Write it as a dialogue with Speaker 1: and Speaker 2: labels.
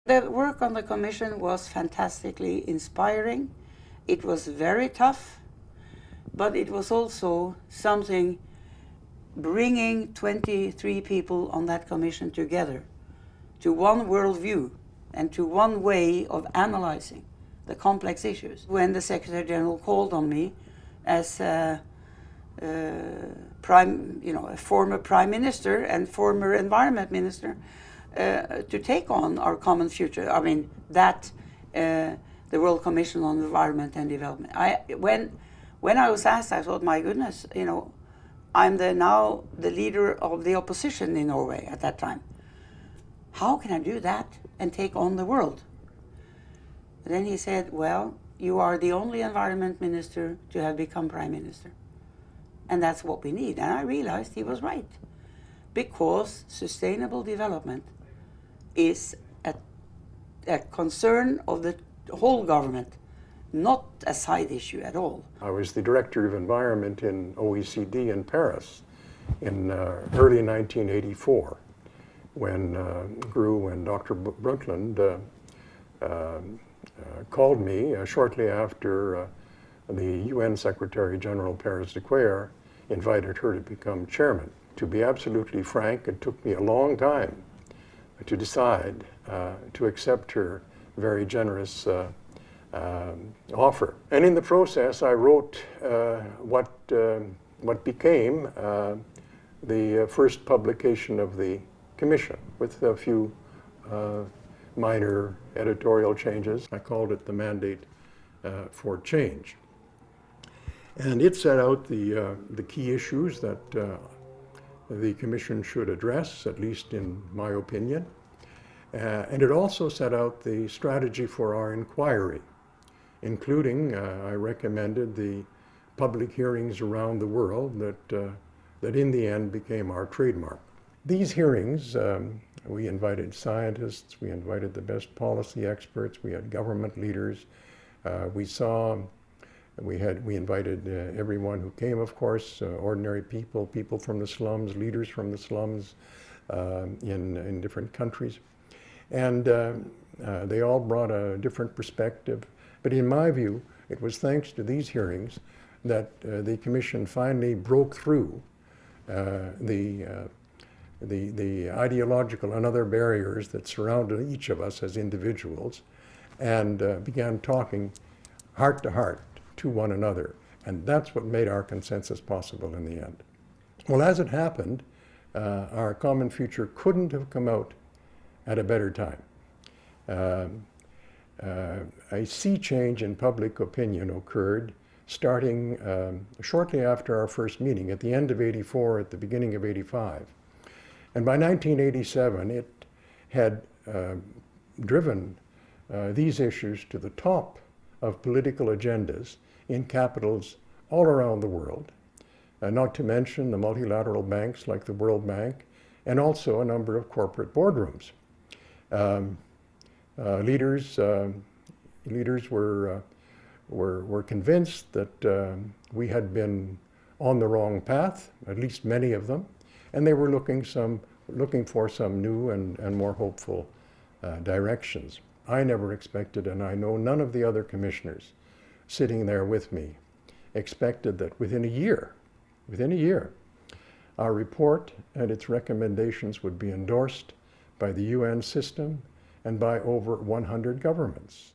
Speaker 1: The work on the Commission was fantastically inspiring. It was very tough, but it was also something bringing 23 people on that Commission together to one worldview and to one way of analyzing the complex issues. When the Secretary General called on me as a former Prime Minister and former Environment Minister, to take on our common future. I mean, the World Commission on Environment and Development. When I was asked, I thought, my goodness, I'm now the leader of the opposition in Norway at that time. How can I do that and take on the world? And then he said, well, you are the only environment minister to have become prime minister. And that's what we need. And I realized he was right. Because sustainable development is a concern of the whole government, not a side issue at all.
Speaker 2: I was the Director of Environment in OECD in Paris in early 1984 when Gru and Dr. Brundtland called me shortly after the UN Secretary General Paris Declare invited her to become chairman. To be absolutely frank, it took me a long time to decide to accept her very generous offer. And in the process, I wrote what became the first publication of the Commission, with a few minor editorial changes. I called it The Mandate for Change. And it set out the key issues that the Commission should address, at least in my opinion. And it also set out the strategy for our inquiry, including, I recommended the public hearings around the world that in the end became our trademark. These hearings, we invited scientists, we invited the best policy experts, we had government leaders, we invited everyone who came, of course, ordinary people, people from the slums, leaders from the slums in different countries. And they all brought a different perspective. But in my view, it was thanks to these hearings that the Commission finally broke through the ideological and other barriers that surrounded each of us as individuals and began talking heart to heart to one another. And that's what made our consensus possible in the end. Well, as it happened, our common future couldn't have come out at a better time. A sea change in public opinion occurred starting shortly after our first meeting, at the end of '84, at the beginning of '85. And by 1987, it had driven these issues to the top of political agendas in capitals all around the world, not to mention the multilateral banks like the World Bank, and also a number of corporate boardrooms. Leaders were convinced that we had been on the wrong path, at least many of them, and they were looking for some new and more hopeful directions. I never expected, and I know none of the other commissioners sitting there with me expected that within a year, our report and its recommendations would be endorsed by the UN system and by over 100 governments.